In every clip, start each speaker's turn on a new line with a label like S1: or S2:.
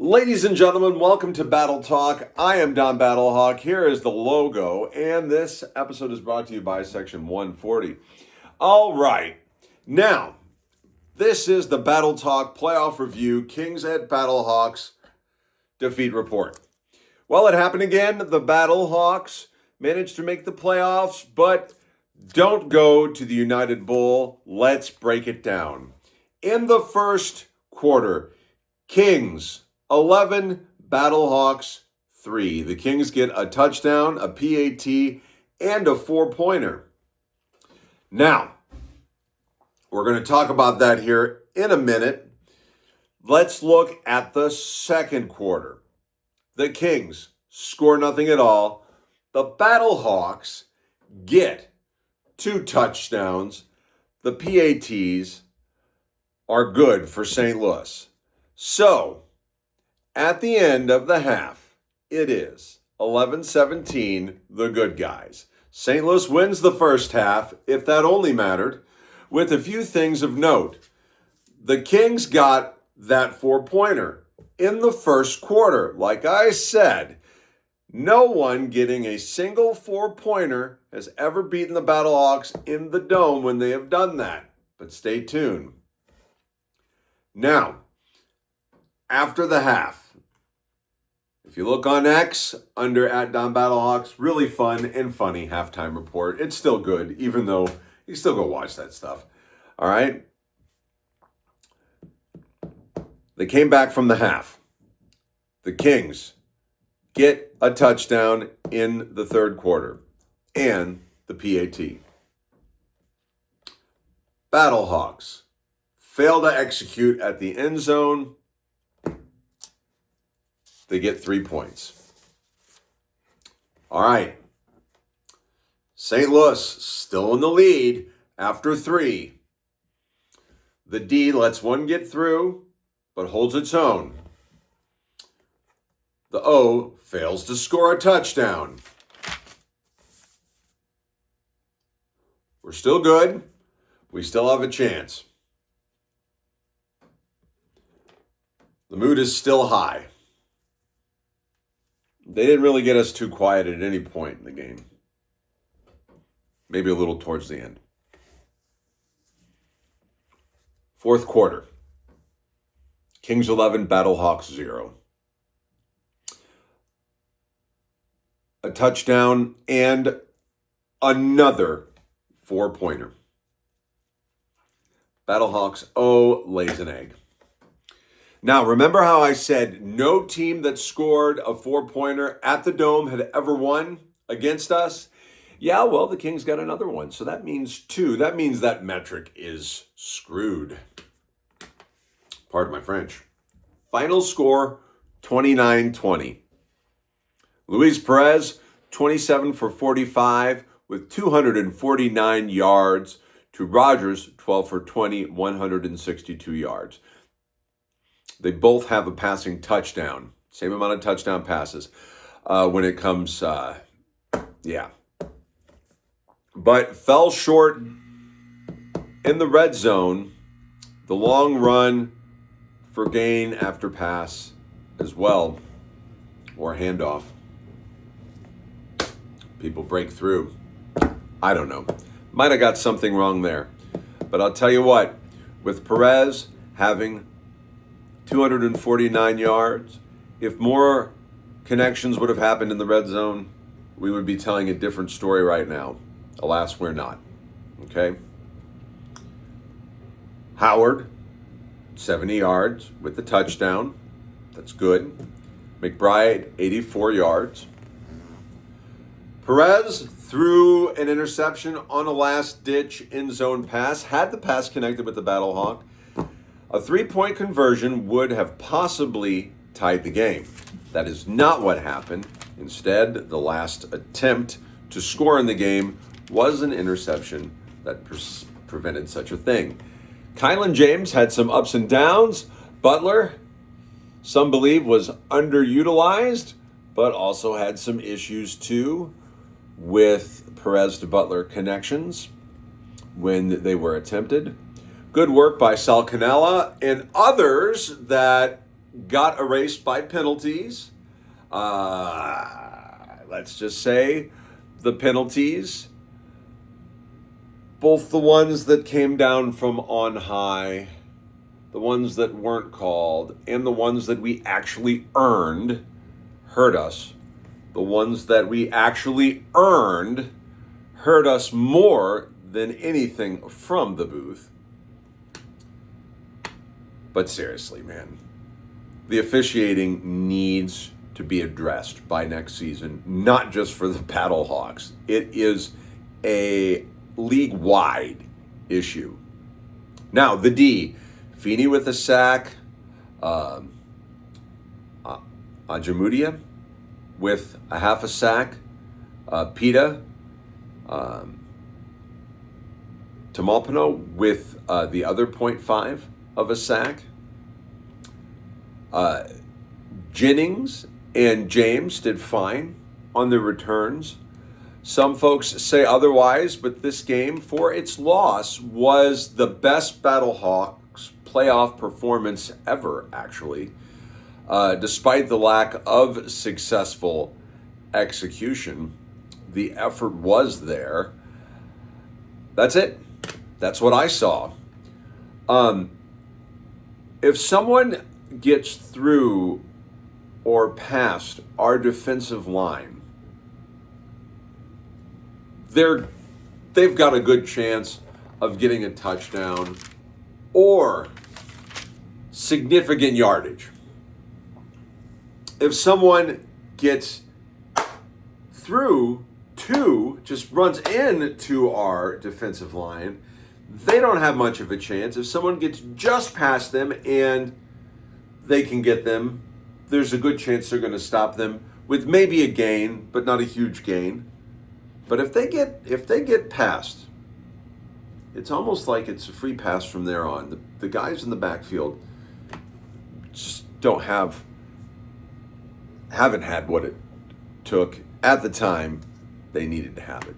S1: Ladies and gentlemen, welcome to Battle Talk. I am Don Battlehawk. Here is the logo, and this episode is brought to you by Section 140. All right, now, this is the Battle Talk playoff review, Kings at Battlehawks defeat report. Well, it happened again. The Battlehawks managed to make the playoffs, but don't go to the United Bowl. Let's break it down. In the first quarter, Kings 11, Battlehawks 3. The Kings get a touchdown, a PAT, and a 4-pointer. Now, we're going to talk about that here in a minute. Let's look at the second quarter. The Kings score nothing at all. The Battlehawks get 2 touchdowns. The PATs are good for St. Louis. So, at the end of the half, it is 11-17, the good guys. St. Louis wins the first half, if that only mattered, with a few things of note. The Kings got that 4-pointer in the first quarter. Like I said, no one getting a single 4-pointer has ever beaten the Battlehawks in the Dome when they have done that. But stay tuned. Now, after the half, if you look on X, under @DonBattlehawks, really fun and funny halftime report. It's still good, even though you still go watch that stuff. All right? They came back from the half. The Kings get a touchdown in the third quarter and the PAT. Battlehawks fail to execute at the end zone. They get 3 points. All right. St. Louis still in the lead after 3. The D lets one get through, but holds its own. The O fails to score a touchdown. We're still good. We still have a chance. The mood is still high. They didn't really get us too quiet at any point in the game. Maybe a little towards the end. Fourth quarter. Kings 11, Battlehawks 0. A touchdown and another 4-pointer. Battlehawks lays an egg. Now, remember how I said no team that scored a 4-pointer at the Dome had ever won against us? Yeah, well, the Kings got another one. So that means 2. That means that metric is screwed. Pardon my French. Final score, 29-20. Luis Perez, 27 for 45 with 249 yards to Rodgers, 12 for 20, 162 yards. They both have a passing touchdown. Same amount of touchdown passes when it comes, But fell short in the red zone. The long run for gain after pass as well, or handoff. People break through. I don't know. Might have got something wrong there. But I'll tell you what, with Perez having 249 yards. If more connections would have happened in the red zone, we would be telling a different story right now. Alas, we're not. Okay? Howard, 70 yards with the touchdown. That's good. McBride, 84 yards. Perez threw an interception on a last-ditch end-zone pass. Had the pass connected with the Battlehawk, a 3-point conversion would have possibly tied the game. That is not what happened. Instead, the last attempt to score in the game was an interception that prevented such a thing. Kylan James had some ups and downs. Butler, some believe, was underutilized, but also had some issues too with Perez to Butler connections when they were attempted. Good work by Sal Cannella and others that got erased by penalties. Let's just say the penalties, both the ones that came down from on high, the ones that weren't called, and the ones that we actually earned, hurt us. The ones that we actually earned hurt us more than anything from the booth. But seriously, man, the officiating needs to be addressed by next season, not just for the Battlehawks. It is a league-wide issue. Now, the D, Feeney with a sack, Ajamudia with a half a sack, Pita, Tamalpino with the other 0.5 of a sack. Jennings and James did fine on their returns. Some folks say otherwise, but this game, for its loss, was the best Battlehawks playoff performance ever, actually. Despite the lack of successful execution, the effort was there. That's it. That's what I saw. If someone gets through or past our defensive line, they've got a good chance of getting a touchdown or significant yardage. If someone gets through just runs into our defensive line, they don't have much of a chance. If someone gets just past them and they can get them, there's a good chance they're going to stop them with maybe a gain, but not a huge gain. But if they get past, it's almost like it's a free pass from there on. The guys in the backfield just haven't had what it took at the time they needed to have it.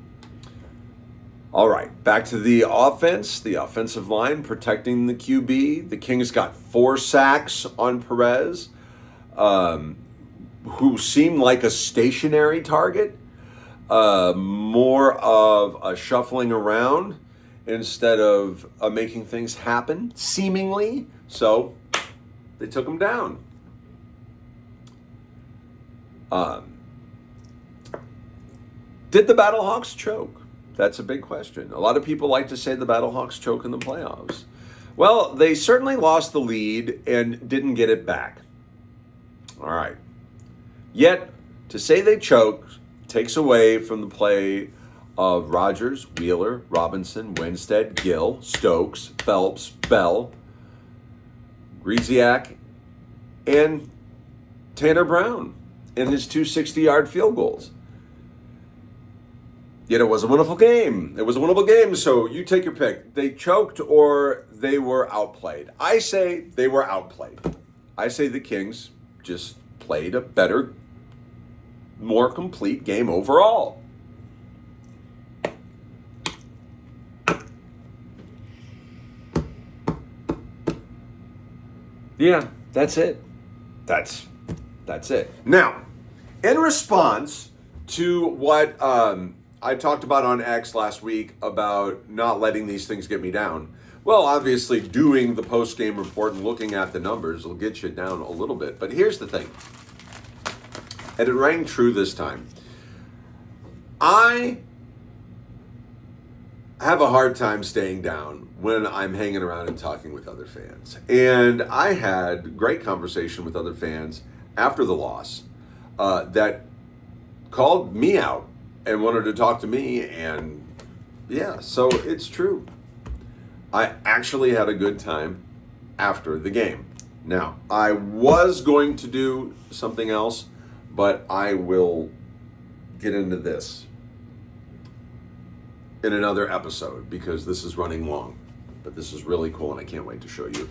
S1: All right, back to the offense, the offensive line protecting the QB. The Kings got 4 sacks on Perez, who seemed like a stationary target, more of a shuffling around instead of making things happen, seemingly. So they took him down. Did the Battlehawks choke? That's a big question. A lot of people like to say the Battlehawks choke in the playoffs. Well, they certainly lost the lead and didn't get it back. All right. Yet, to say they choked takes away from the play of Rogers, Wheeler, Robinson, Winstead, Gill, Stokes, Phelps, Bell, Grziak, and Tanner Brown in his 2 60-yard field goals. Yet it was a winnable game. It was a winnable game, so you take your pick. They choked or they were outplayed. I say they were outplayed. I say the Kings just played a better, more complete game overall. Yeah, that's it. That's it. Now, in response to what I talked about on X last week about not letting these things get me down. Well, obviously doing the post-game report and looking at the numbers will get you down a little bit. But here's the thing. And it rang true this time. I have a hard time staying down when I'm hanging around and talking with other fans. And I had great conversation with other fans after the loss that called me out and wanted to talk to me, and yeah, so it's true. I actually had a good time after the game. Now, I was going to do something else, but I will get into this in another episode because this is running long, but this is really cool and I can't wait to show you.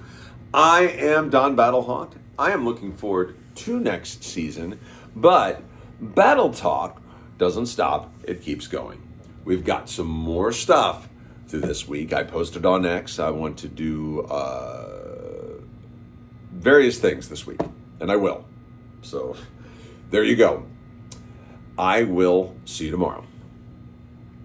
S1: I am Don Battlehawk. I am looking forward to next season, but Battle Talk doesn't stop, it keeps going. We've got some more stuff through this week. I posted on X. I want to do various things this week. and I will. So there you go. I will see you tomorrow.